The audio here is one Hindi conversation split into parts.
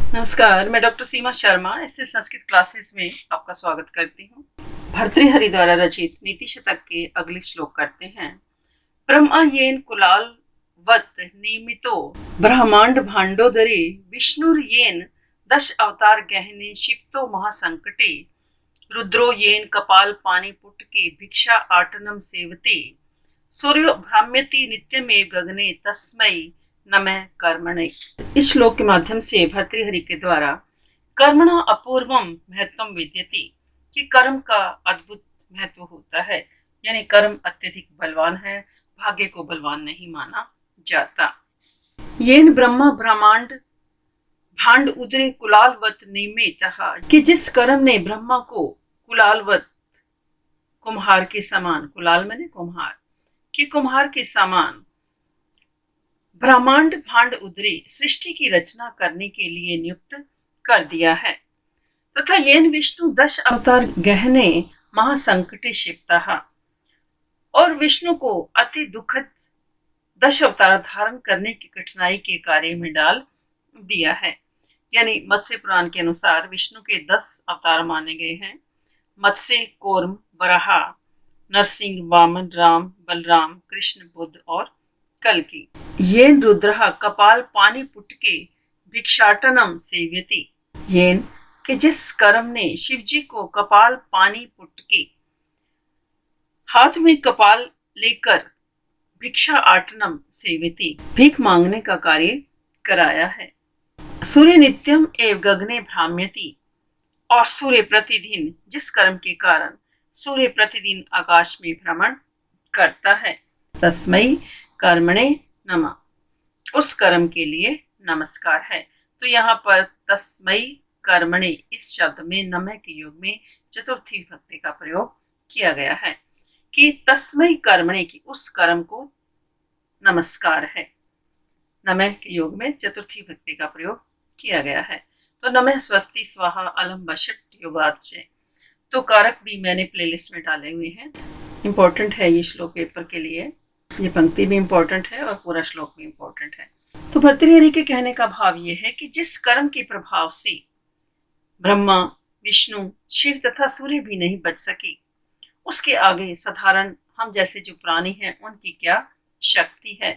नमस्कार, मैं डॉक्टर सीमा शर्मा ऐसे संस्कृत क्लासेस में आपका स्वागत करती हूँ। भर्तृहरि द्वारा रचित नीति शतक के अगले श्लोक करते हैं। ब्रह्मा येन कुलालवत नियमितो ब्रह्मांड भांडोदरे विष्णुर येन दश अवतार गहने क्षिप्तो महासंकटे रुद्रो येन कपाल पानी पुटके भिक्षा आटनम सेवते सूर्यो भ्राम्यति नित्यमेव गगने तस्मै नमः कर्मणे। इस श्लोक के माध्यम से भर्तृहरि के द्वारा कर्मणा अपूर्वम महत्वम विद्यति कि कर्म का अद्भुत महत्व होता है, यानी कर्म अत्यधिक बलवान है, भाग्य को बलवान नहीं माना जाता। येन ब्रह्मा ब्रह्मांड भांड उदरे कुलालवत नियमितः कि जिस कर्म ने ब्रह्मा को कुलालवत कुम्हार के समान, कुलाल मैंने कुम्हार, कि कुम्हार के समान ब्रह्मांड भांड उदरे सृष्टि की रचना करने के लिए नियुक्त कर दिया है, तथा येन विष्णु दश अवतार गहने महासंकटे क्षिप्तः और विष्णु को अति दुखद 10 अवतार धारण करने की कठिनाई के कार्य में डाल दिया है। यानी मत्स्य पुराण के अनुसार विष्णु के 10 अवतार माने गए हैं। मत्स्य, कूर्म, वराह, नरसिंह, वामन, राम, बलराम, कृष्ण, बुद्ध और कल्कि। येन रुद्रः कपाल पानी पुटके भिक्षाटनम सेव्यति। येन कि जिस कर्म ने शिव जी को कपाल पानी पुटके हाथ में कपाल लेकर भिक्षा आटनम सेव्यति भीख मांगने का कार्य कराया है। सूर्य नित्यम एव गगने भ्राम्यति और सूर्य प्रतिदिन, जिस कर्म के कारण सूर्य प्रतिदिन आकाश में भ्रमण करता है। तस्मै कर्मणे नमः, उस कर्म के लिए नमस्कार है। तो यहाँ पर तस्मै कर्मणे इस शब्द में नमः के योग में चतुर्थी विभक्ति का प्रयोग किया गया है कि तस्मै कर्मणे की उस कर्म को नमस्कार है। नमः के योग में चतुर्थी विभक्ति का प्रयोग किया गया है। तो नमः स्वस्ति स्वाहा अलम बशट योगाच्य। तो कारक भी मैंने प्लेलिस्ट में डाले हुए हैं। इम्पोर्टेंट है ये श्लोक पेपर के लिए, ये पंक्ति भी इम्पोर्टेंट है और पूरा श्लोक भी इम्पोर्टेंट है। तो भर्तृहरि के कहने का भाव ये है कि जिस कर्म के प्रभाव से ब्रह्मा, विष्णु, शिव तथा सूर्य भी नहीं बच सके, उसके आगे साधारण हम जैसे जो प्राणी हैं उनकी क्या शक्ति है।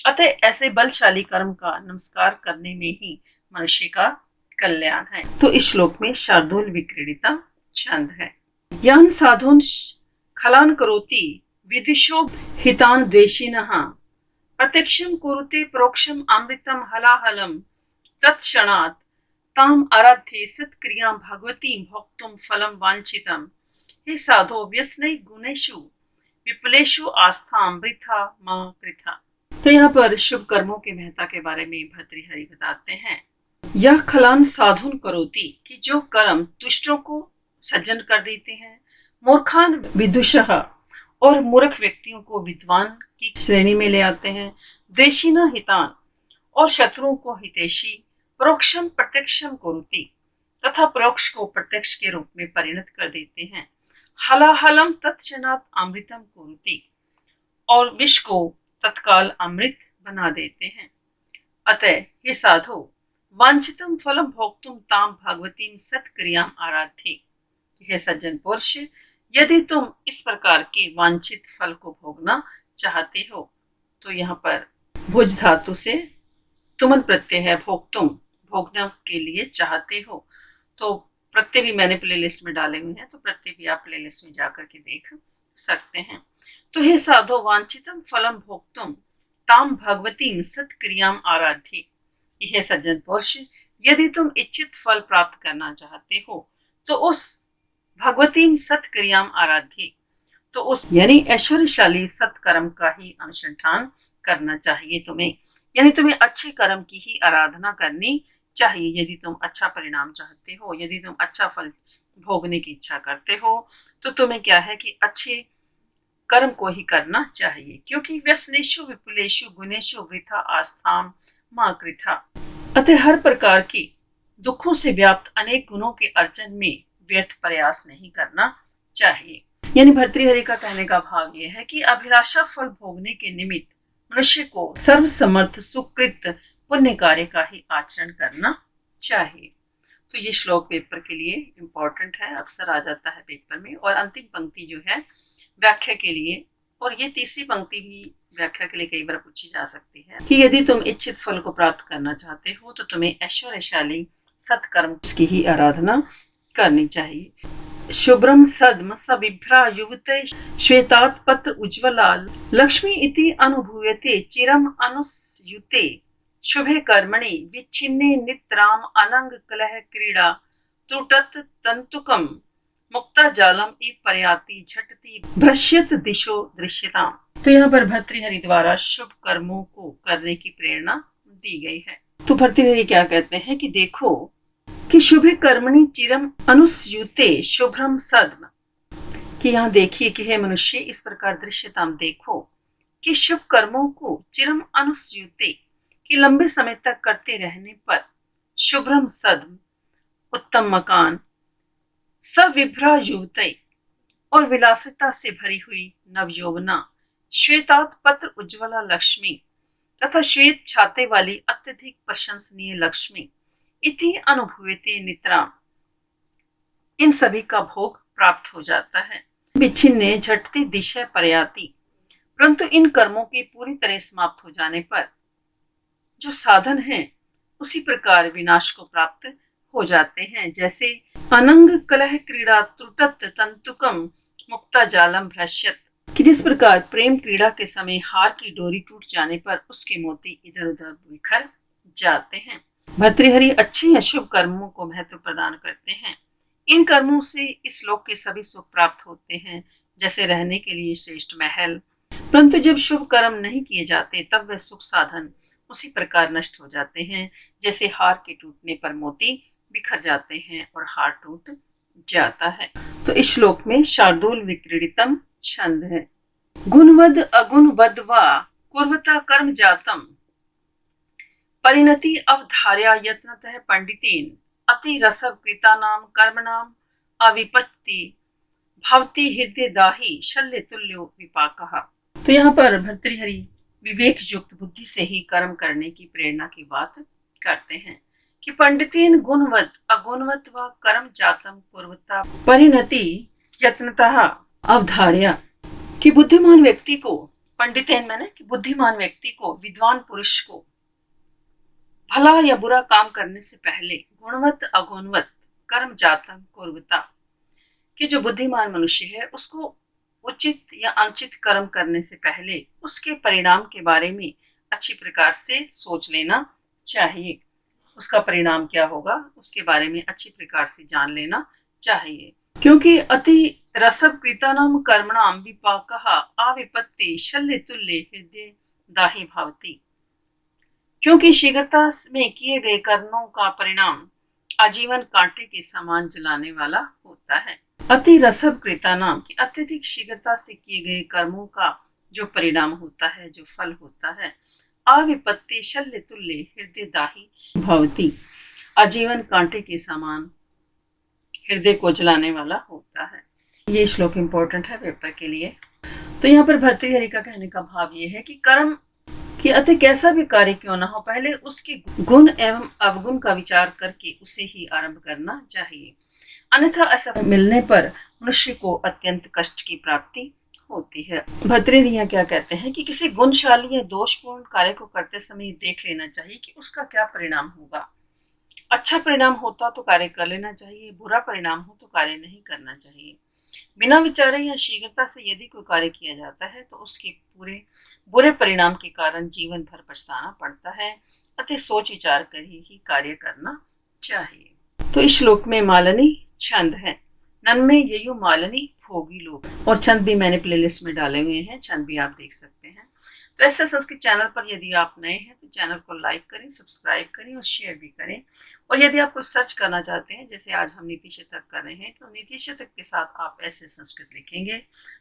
अतः ऐसे बलशाली कर्म का नमस्कार करने में ही मनुष्य का कल्याण है। तो इस श्लोक में शार्दूल विक्रीडिता छंद है। यान साधुन खलान करोति विदुषो हितान द्वेषिणः प्रत्यक्षम कुरुते प्रोक्षम अमृतम हलाहलम तत्क्षणात् ताम आराध्ये सत्क्रियां भगवतीं भोक्तुम फलम वांछितम। हे साधो व्यसनै गुणेषु विपुलेषु आस्थां वृथा मा कृथा। तो यहाँ पर शुभ कर्मों के महत्ता के बारे में भर्तृहरि बताते हैं। यह खलान साधुन करोति कि जो कर्म दुष्टों को सज्जन कर देते हैं, मूर्खान विदुषः और मूर्ख व्यक्तियों को विद्वान की श्रेणी में ले आते हैं, द्वेषिना हितान और शत्रुओं को हितैषी, प्रोक्षम प्रत्यक्षम कुरुति तथा प्रोक्ष को प्रत्यक्ष के रूप में परिणत कर देते हैं, हलाहलम तत्क्षणात् अमृतम कुरुति और विष को तत्काल अमृत बना देते हैं। अतः ये साधो वांछितम फलम भोक्तुम ताम भगवतीम सत्क्रियाम आराध्य। हे सज्जन पुरुष, यदि तुम इस प्रकार के वांछित फल को भोगना चाहते हो, तो यहाँ पर भुज धातु से तुमन प्रत्यय है, भोक्तुम भोगना के लिए चाहते हो। तो प्रत्यय भी मैंने प्लेलिस्ट में डाले हुए हैं, तो प्रत्यय भी आप प्लेलिस्ट में जाकर के देख सकते हैं। तो हे साधो वांछितम फलम भोक्तुम ताम भगवतीम सत्क्रियाम आराध्य। यह सज्जन पुरुष, यदि तुम इच्छित फल प्राप्त करना चाहते हो तो उस भगवतीम सत्क्रियाम आराध्य, तो उस यानी ऐश्वर्यशाली सत्कर्म का ही अनुसंधान करना चाहिए तुम्हें। यानी तुम्हें अच्छे कर्म की ही आराधना करनी चाहिए। यदि तुम अच्छा परिणाम चाहते हो, यदि तुम अच्छा फल भोगने की इच्छा करते हो, तो तुम्हें क्या है कि अच्छे कर्म को ही करना चाहिए, क्योंकि व्यसनेषु विपुलेषु गुणेषु वृथा आस्थाम मा कृथा। अतः हर प्रकार की दुखों से व्याप्त अनेक गुणों के अर्जन में व्यर्थ प्रयास नहीं करना चाहिए। यानी भर्तृहरि का कहने का भाव यह है कि अभिलाषा फल भोगने के निमित्त मनुष्य को सर्वसमर्थ सुकृत पुण्य कार्य का ही आचरण करना चाहिए। तो ये श्लोक पेपर के लिए इम्पोर्टेंट है, अक्सर आ जाता है पेपर में। और अंतिम पंक्ति जो है व्याख्या के लिए, और ये तीसरी पंक्ति भी व्याख्या के लिए कई बार पूछी जा सकती है कि यदि तुम इच्छित फल को प्राप्त करना चाहते हो तो तुम्हें ऐश्वर्यशाली सत्कर्म की ही आराधना करनी चाहिए। शुभ्रम सद्म सबिभ्रा युवते श्वेतात पत्र उज्ज्वला लक्ष्मी इति अनुभूयते चिरम अनुस्युते शुभे कर्मणि विच्छिन्ने नित्राम अनंग कलह क्रीड़ा त्रुटत तंतुकम मुक्ता जालम ई पर्याति झटति भ्रश्यत दिशो दृश्यताम। तो यहाँ पर भर्तृहरि द्वारा शुभ कर्मों को करने की प्रेरणा दी गई है। तो भर्तृहरि क्या कहते हैं कि देखो कि शुभे कर्मणि चिरम अनुस्यूते शुभ्रम सद्म, कि यहाँ देखिए कि हे मनुष्य इस प्रकार दृश्यताम देखो कि शुभ कर्मों को चिरम अनुस्यूते, कि लंबे समय तक करते रहने पर, शुभ्रम सद्म उत्तम मकान, सविभ्रा युवते और विलासिता से भरी हुई नवयौवना, श्वेतात पत्र उज्ज्वला लक्ष्मी तथा श्वेत छाते वाली अत्यधिक प्रशंसनीय लक्ष्मी, इति अनुभूयते नित्राम, इन सभी का भोग प्राप्त हो जाता है। विच्छिन्ने झटती दिशा पर्याति, परंतु इन कर्मों के पूरी तरह समाप्त हो जाने पर जो साधन है उसी प्रकार विनाश को प्राप्त हो जाते हैं। जैसे अनंग कलह क्रीड़ा त्रुटत तंतुकम मुक्ता जालम भ्रश्यत, कि जिस प्रकार प्रेम क्रीड़ा के समय हार की डोरी टूट जाने पर उसके मोती इधर उधर बिखर जाते हैं। भर्तृहरि अच्छे या शुभ कर्मों को महत्व प्रदान करते हैं। इन कर्मों से इस लोक के सभी सुख प्राप्त होते हैं, जैसे रहने के लिए श्रेष्ठ महल। परंतु जब शुभ कर्म नहीं किए जाते तब वह सुख साधन उसी प्रकार नष्ट हो जाते हैं, जैसे हार के टूटने पर मोती बिखर जाते हैं और हार टूट जाता है। तो इस श्लोक में शार्दूल विक्रीडितम छंद है। गुणवद अगुणवद वा कुर्वता कर्म जातम परिणति अवधार्या यत्नतः पंडितेन अति रसव कृतानाम कर्मणाम अविपत्ति भवति हृदय दाही शल्य तुल्यो विपाकः। तो यहाँ पर भर्तृहरि विवेक युक्त बुद्धि से ही कर्म करने की प्रेरणा की बात करते हैं कि पंडितेन गुणवत अगुणवत व कर्म जातम पूर्वता परिणति यत्नतः अवधार्या, कि बुद्धिमान व्यक्ति को, पंडितेन मैंने कि बुद्धिमान व्यक्ति को, विद्वान पुरुष को भला या बुरा काम करने से पहले गुणवत अगुणवत कर्म जातम पूर्वता, कि जो बुद्धिमान मनुष्य है उसको उचित या अनुचित कर्म करने से पहले उसके परिणाम के बारे में अच्छी प्रकार से सोच लेना चाहिए। उसका परिणाम क्या होगा उसके बारे में अच्छी प्रकार से जान लेना चाहिए, क्योंकि अति रसव कृतानाम कर्मणाम विपाकः अविपत्ति शल्य तुल्य हृदय दाही भावती, क्योंकि शीघ्रता में किए गए कर्मों का परिणाम आजीवन कांटे के समान जलाने वाला होता है। अति रसव कृता नाम की अत्यधिक शीघ्रता से किए गए कर्मों का जो परिणाम होता है, जो फल होता है, अविपत्ति शल्य तुल्य हृदय दाही भवती, आजीवन कांटे के समान हृदय को जलाने वाला होता है। ये श्लोक इंपॉर्टेंट है पेपर के लिए। तो यहाँ पर भर्तृहरि का कहने का भाव ये है कि कर्म कि अतः कैसा भी कार्य क्यों ना हो, पहले उसके गुण एवं अवगुण का विचार करके उसे ही आरंभ करना चाहिए, अन्यथा ऐसा मिलने पर मनुष्य को अत्यंत कष्ट की प्राप्ति होती है। भर्तृहरि यहाँ क्या कहते हैं कि किसी गुणशाली या दोषपूर्ण कार्य को करते समय देख लेना चाहिए कि उसका क्या परिणाम होगा। अच्छा परिणाम होता तो कार्य कर लेना चाहिए, बुरा परिणाम हो तो कार्य नहीं करना चाहिए। बिना विचारे या शीघ्रता से यदि कोई कार्य किया जाता है तो उसके पूरे बुरे परिणाम के कारण जीवन भर पछताना पड़ता है, अतः सोच विचार कर ही कार्य करना चाहिए। तो इस श्लोक में मालनी छंद है, नन्मे ययु मालनी भोगी लोग, और छंद भी मैंने प्लेलिस्ट में डाले हुए हैं, छंद भी आप देख सकते हैं। तो ऐसे संस्कृत चैनल पर यदि आप नए हैं तो चैनल को लाइक करें, सब्सक्राइब करें और शेयर भी करें। और यदि आप कुछ सर्च करना चाहते हैं, जैसे आज हम नीति शतक कर रहे हैं, तो नीति शतक के साथ आप ऐसे संस्कृत लिखेंगे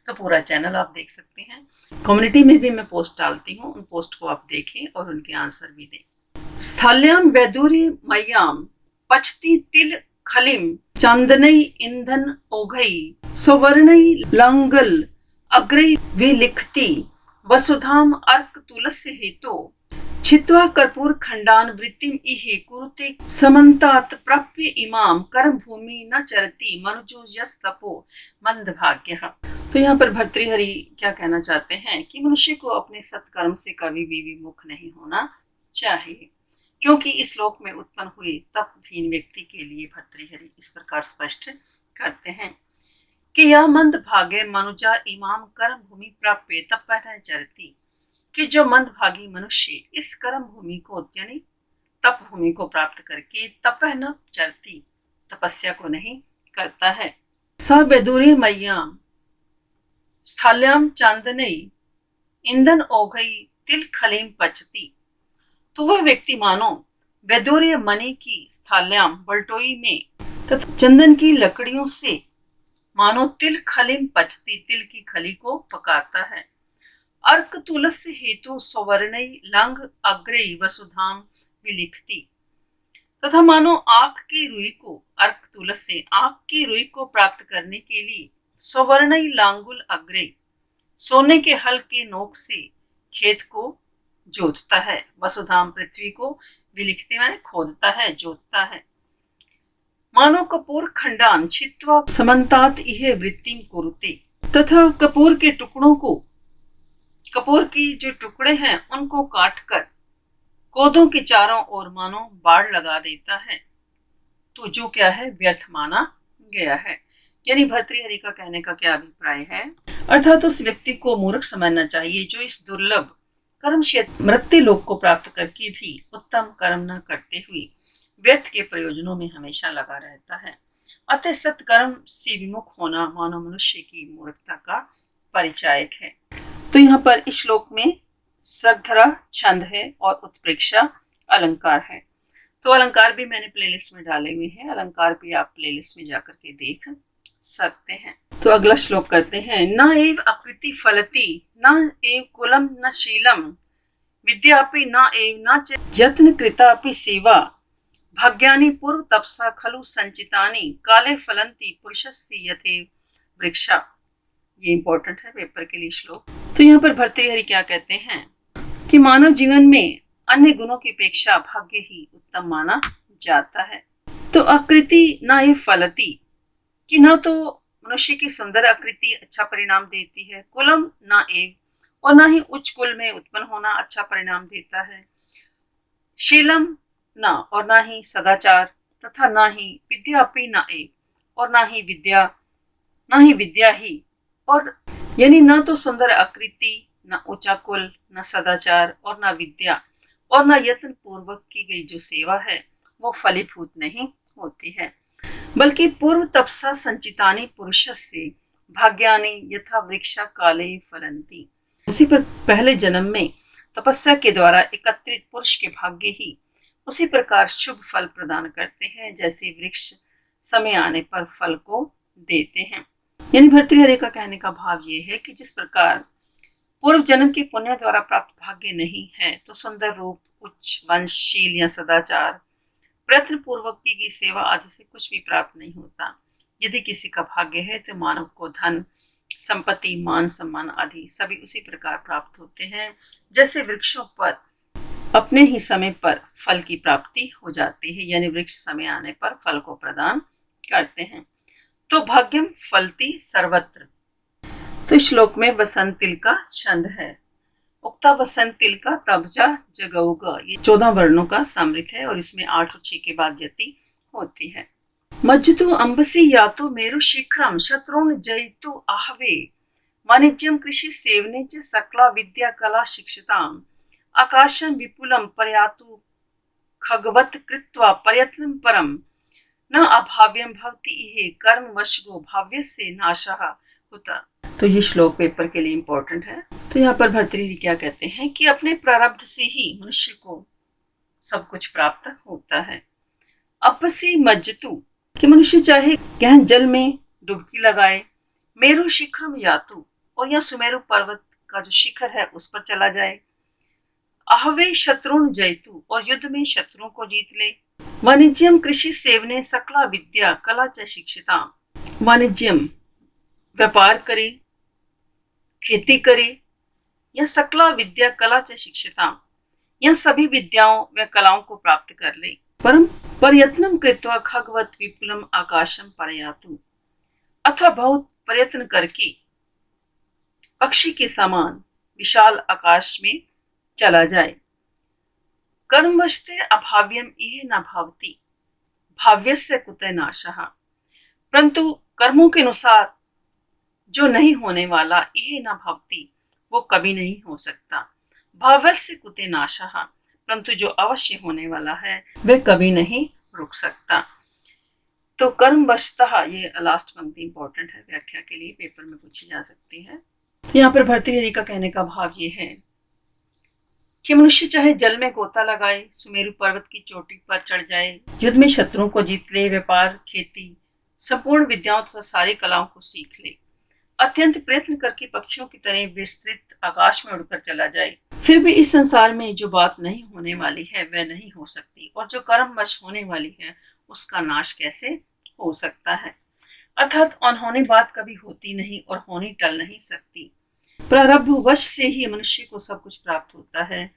तो पूरा चैनल आप देख सकते हैं। कम्युनिटी में भी मैं पोस्ट डालती हूँ, उन पोस्ट को आप देखें और उनके आंसर भी दें। स्थाल्याम वैदूरी मय्याम पचती तिल खलिम चांदनई ईंधन ओघई सुवर्णई लंगल अग्रई विलिखती वसुधाम अर्क तुलस्य हेतु छित्त्वा कर्पूर खंडान वृत्तिम इहे कुरुते समन्तात प्राप्य इमाम कर्म भूमि न चरति मनुजो यस तपो मंद भाग्य। तो यहाँ पर भर्तृहरि क्या कहना चाहते हैं कि मनुष्य को अपने सत्कर्म से कभी भी विमुख नहीं होना चाहिए, क्योंकि इस लोक में उत्पन्न हुए तपहीन व्यक्ति के लिए भर्तृहरि इस प्रकार स्पष्ट करते हैं कि यह मंद भाग्य मनुजा इमाम कर्म भूमि प्राप्य तपः न चरति, कि जो मंद भागी मनुष्य इस कर्म भूमि को यानी तप भूमि को प्राप्त करके तपः न चरति तपस्या को नहीं करता है। स बेदूरी मैयाम स्थाल्याम चांदनई ईंधन ओघई तिल खलीम पचती। तो वह व्यक्ति मानो वैदूर्य मणि की स्थाल्याम बलटोई में तथा चंदन की लकड़ियों से मानो तिल खलीम पचती तिल की खली को पकाता है। अर्क तुलस्य हेतु सवर्णई लंग अग्रई वसुधाम विलिखती। तथा मानो आंख की रुई को अर्क तुलस्य आंख की रुई को प्राप्त करने के लिए सवर्णई लांगुल अग्रई सोने के हल के नोक से खेत को जोतता है। वसुधाम पृथ्वी को विलिखते माने खोदता है, जोतता है। मानो कपूर खंडान छित्त्वा समन्तात इहे वृत्तिम कुरुते। तथा कपूर के टुकड़ों को कपूर की जो टुकड़े हैं उनको काटकर कोदों के चारों ओर मानो बाड़ लगा देता है, तो जो क्या है व्यर्थ माना गया है। यानी भर्तृहरि का कहने का क्या अभिप्राय है, अर्थात उस व्यक्ति को मूर्ख समझना चाहिए जो इस दुर्लभ कर्म क्षेत्र मृत्यु लोक को प्राप्त करके भी उत्तम कर्म न करते हुए व्यर्थ के प्रयोजनों में हमेशा लगा रहता है। अतः सत्कर्म से विमुख होना मानव मनुष्य की मूर्खता का परिचायक है। तो यहाँ पर इस श्लोक में सद्धरा छंद है और उत्प्रेक्षा अलंकार है। तो अलंकार भी मैंने प्लेलिस्ट में डाले हुए हैं, अलंकार भी आप प्लेलिस्ट में जाकर के देख सकते हैं। तो अगला श्लोक करते हैं। न एव आकृति फलति न एव कुलम न शीलम विद्यापि न एव न च यत्न कृतापि सेवा भाग्यानि पूर्व तपसा खलु संचितानि काले फलंति पुरुषस्य यथे वृक्षा। ये इंपॉर्टेंट है पेपर के लिए श्लोक। तो यहाँ पर भर्तृहरि क्या कहते हैं कि मानव जीवन में अन्य गुणों की अपेक्षा भाग्य ही उत्तम माना जाता है। तो आकृति न एव फलति कि न तो मनुष्य की सुंदर आकृति अच्छा परिणाम देती है, कुलम न एव और न ही उच्च कुल में उत्पन्न होना अच्छा परिणाम देता है, शीलम न और न ही सदाचार तथा न ही विद्यापि न एव और न ही विद्या ही और यानी न तो सुंदर आकृति न ऊंचा कुल न सदाचार और न विद्या और न यत्न पूर्वक की गई जो सेवा है वो फलीभूत नहीं होती है, बल्कि पूर्व तपसा संचितानि पुरुषस्य भाग्यानि यथा वृक्षा काले फलंती। उसी पर पहले जन्म में तपस्या के द्वारा एकत्रित पुरुष के भाग्य ही उसी प्रकार शुभ फल प्रदान करते हैं जैसे वृक्ष समय आने पर फल को देते हैं। यानी भर्तृहरि का कहने का भाव ये है कि जिस प्रकार पूर्व जन्म के पुण्य द्वारा प्राप्त भाग्य नहीं है, तो सुंदर रूप, उच्च वंशशील या सदाचार, प्रयत्न पूर्वक की गई सेवा आदि से कुछ भी प्राप्त नहीं होता। यदि किसी का भाग्य है तो मानव को धन, संपत्ति, मान सम्मान आदि सभी उसी प्रकार प्राप्त होते हैं जैसे वृक्षों पर अपने ही समय पर फल की प्राप्ति हो जाती है, यानी वृक्ष समय आने पर फल को प्रदान करते हैं। तो भाग्यम फलती सर्वत्र। तो श्लोक में वसंत तिल का छंद है। उक्ता वसंत तिल का तबजा जगौगा, ये 14 वर्णों का समृत है और इसमें 8 और 6 के बाद यति होती है। मज्जतु अंबसी यातु मेरु शिखरम शत्रुन जयतु आहवे वाणिज्यम कृषि सेवने च सकला विद्या कला शिक्षिताम आकाशम विपुलम पर्यातु खगवत कृत्वा प्रयत्नं परम न अभाव्यम भवति इहे कर्म वशगो भाव्य से नाशः होता। तो ये श्लोक पेपर के लिए इंपॉर्टेंट है। तो यहाँ पर भर्तृहरि क्या कहते हैं कि अपने प्रारब्ध से ही मनुष्य को सब कुछ प्राप्त होता है। अपसी मज्जतु कि मनुष्य चाहे गहन जल में डुबकी लगाए, मेरु शिखरम यातु और या सुमेरु पर्वत का जो शिखर है उस पर चला जाए, आहवे शत्रुन जयतु और युद्ध में शत्रुओं को जीत ले, वाणिज्यम कृषि सेवने सकला विद्या कला च शिक्षिता, वाणिज्यम व्यापार करे, खेती करे, या सकला विद्या कला च शिक्षिता या सभी विद्याओं व कलाओं को प्राप्त कर ले। परम प्रयत्नम कृत्वा खगवत विपुलम आकाशम परयातु, अथवा बहुत प्रयत्न करके पक्षी के समान विशाल आकाश में चला जाए। कर्मवशते अभाव्यम इह न भावती, भाव्यस्य कुतः नाशः, परंतु कर्मों के अनुसार जो नहीं होने वाला इह न भवती, वो कभी नहीं हो सकता। भाव्यस्य कुतः नाशः, परंतु जो अवश्य होने वाला है वह कभी नहीं रुक सकता। तो कर्मवशतः, ये लास्ट पंक्ति इंपॉर्टेंट है, व्याख्या के लिए पेपर में पूछी जा सकती है। तो यहाँ पर भर्तृहरि का कहने का भाव ये है कि मनुष्य चाहे जल में गोता लगाए, सुमेरु पर्वत की चोटी पर चढ़ जाए, युद्ध में शत्रुओं को जीत ले, व्यापार, खेती, संपूर्ण विद्याओं तथा सारी कलाओं को सीख ले, अत्यंत प्रयत्न करके पक्षियों की तरह विस्तृत आकाश में उड़कर चला जाए, फिर भी इस संसार में जो बात नहीं होने वाली है वह नहीं हो सकती, और जो कर्मवश होने वाली है उसका नाश कैसे हो सकता है। अर्थात अनहोनी बात कभी होती नहीं और होनी टल नहीं सकती। प्रारब्ध वश से ही मनुष्य को सब कुछ प्राप्त होता है।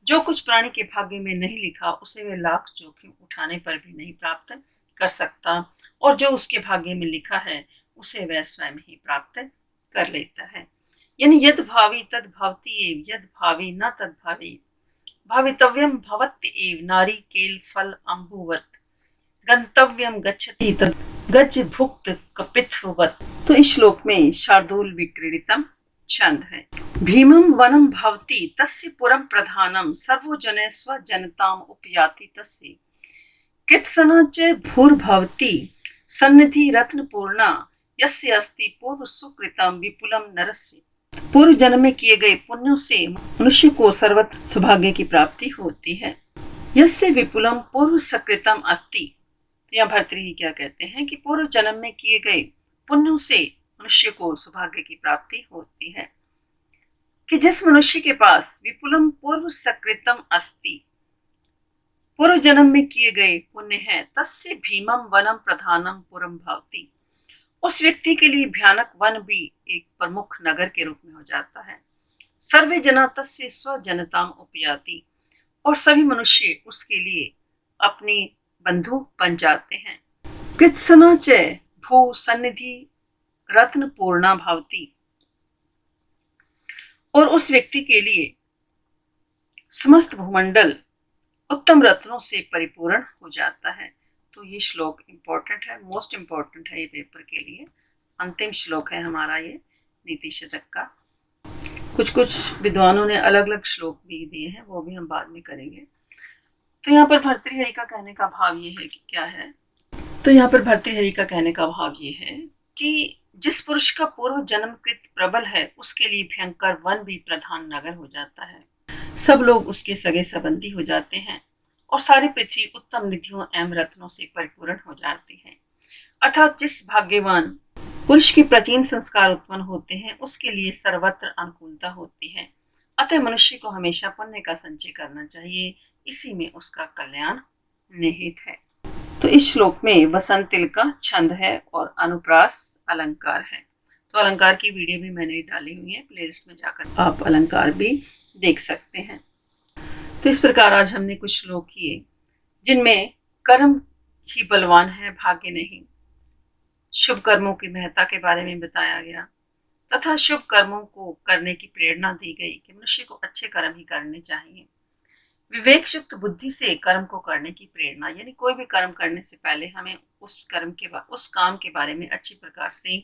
जो कुछ प्राणी के भाग्य में नहीं लिखा उसे वह लाख जोखिम उठाने पर भी नहीं प्राप्त कर सकता, और जो उसके भाग्य में लिखा है उसे वह स्वयं ही प्राप्त कर लेता है। यानी यद भावी तद भवति एव, यद भावी न तद भावी, भावितव्यम भवत्येव, नारी केल फल अम्बुवत, गंतव्यम गच्छति तद गज भुक्त कपित्ववत। तो इस श्लोक में शार्दूल विक्रीडितम छंद है। भीमम वनम भवति तस्य पुरम प्रधानम, सर्वो जने स्वजनताम उपयाति तस्य, कित्सना च भूर्भवति सन्निधि रत्न पूर्णा, यस्य अस्ति पूर्व सुकृतम विपुलम नरस्य। पूर्व जन्म में किए गए पुण्यों से मनुष्य को सर्वत्र सौभाग्य की प्राप्ति होती है। यस्य विपुलम पूर्व सकृतम अस्ति, तो यहाँ भर्तृहरि क्या कहते हैं कि पूर्व जन्म में किए गए पुण्यों से मनुष्य को सौभाग्य की प्राप्ति होती है। कि जिस मनुष्य के पास विपुलम पूर्व सकृतम अस्ति, पूर्व जन्म में किए गए पुण्य है, तस्य भीमम वनम प्रधानम पुरम भवति, उस व्यक्ति के लिए भयानक वन भी एक प्रमुख नगर के रूप में हो जाता है। सर्वे जना तस्य स्वजनताम उपयाति, और सभी मनुष्य उसके लिए अपने बंधु बन जाते हैं। कृत्सना च भू सन्निधि रत्न पूर्णा भवति, और उस व्यक्ति के लिए समस्त भूमंडल उत्तम रत्नों से परिपूर्ण हो जाता है। तो ये श्लोक इम्पोर्टेंट है, मोस्ट इम्पोर्टेंट है ये पेपर के लिए। अंतिम श्लोक है हमारा ये नीति शतक का। कुछ कुछ विद्वानों ने अलग अलग श्लोक भी दिए हैं, वो भी हम बाद में करेंगे। तो यहाँ पर भर्तृहरि का कहने का भाव ये है कि क्या है, तो यहाँ पर भर्तृहरि का कहने का भाव ये है कि जिस पुरुष का पूर्व जन्मकृत प्रबल है उसके लिए भयंकर वन भी प्रधान नगर हो जाता है। सब लोग उसके सगे संबंधी हो जाते हैं और सारी पृथ्वी उत्तम निधियों एवं रत्नों से परिपूर्ण हो जाती है। अर्थात जिस भाग्यवान पुरुष के प्राचीन संस्कार उत्पन्न होते हैं उसके लिए सर्वत्र अनुकूलता होती है। अतः मनुष्य को हमेशा पुण्य का संचय करना चाहिए, इसी में उसका कल्याण निहित है। तो इस श्लोक में वसंतिल का छंद है और अनुप्रास अलंकार है। तो अलंकार की वीडियो भी मैंने डाली हुई है, प्लेलिस्ट में जाकर आप अलंकार भी देख सकते हैं। तो इस प्रकार आज हमने कुछ श्लोक किए जिनमें कर्म ही बलवान है, भाग्य नहीं। शुभ कर्मों की महत्ता के बारे में बताया गया तथा शुभ कर्मों को करने की प्रेरणा दी गई कि मनुष्य को अच्छे कर्म ही करने चाहिए। विवेक युक्त बुद्धि से कर्म को करने की प्रेरणा, यानी कोई भी कर्म करने से पहले हमें उस काम के बारे में अच्छी प्रकार से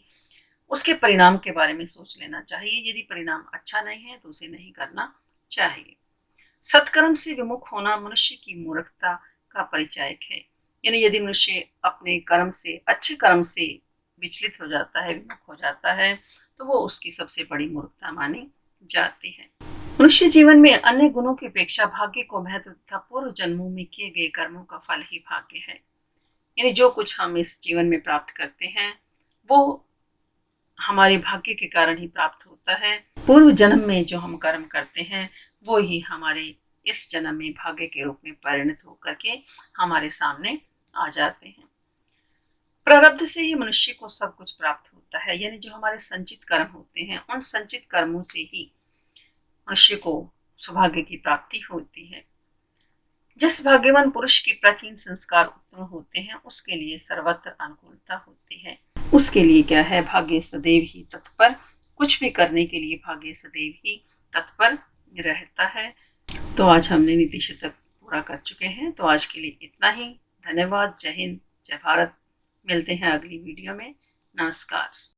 उसके परिणाम के बारे में सोच लेना चाहिए। यदि परिणाम अच्छा नहीं है तो उसे नहीं करना चाहिए। सत्कर्म से विमुख होना मनुष्य की मूर्खता का परिचायक है। यानी यदि मनुष्य अपने कर्म से, अच्छे कर्म से विचलित हो जाता है, विमुख हो जाता है, तो वो उसकी सबसे बड़ी मूर्खता मानी जाती है। मनुष्य जीवन में अन्य गुणों की अपेक्षा भाग्य को महत्व तथा पूर्व जन्मों में किए गए कर्मों का फल ही भाग्य है। यानी जो कुछ हम इस जीवन में प्राप्त करते हैं वो हमारे भाग्य के कारण ही प्राप्त होता है। पूर्व जन्म में जो हम कर्म करते हैं वो ही हमारे इस जन्म में भाग्य के रूप में परिणत होकर के हमारे सामने आ जाते हैं। प्रारब्ध से ही मनुष्य को सब कुछ प्राप्त होता है। यानी जो हमारे संचित कर्म होते हैं उन संचित कर्मों से ही मनुष्य को सौभाग्य की प्राप्ति होती है। जिस भाग्यवान पुरुष के प्राचीन संस्कार उत्तम होते हैं उसके लिए सर्वत्र अनुकूलता होती है। उसके लिए क्या है, भाग्य सदैव ही तत्पर, कुछ भी करने के लिए भाग्य सदैव ही तत्पर रहता है। तो आज हमने नीति शतक पूरा कर चुके हैं। तो आज के लिए इतना ही। धन्यवाद। जय हिंद, जय भारत। मिलते हैं अगली वीडियो में। नमस्कार।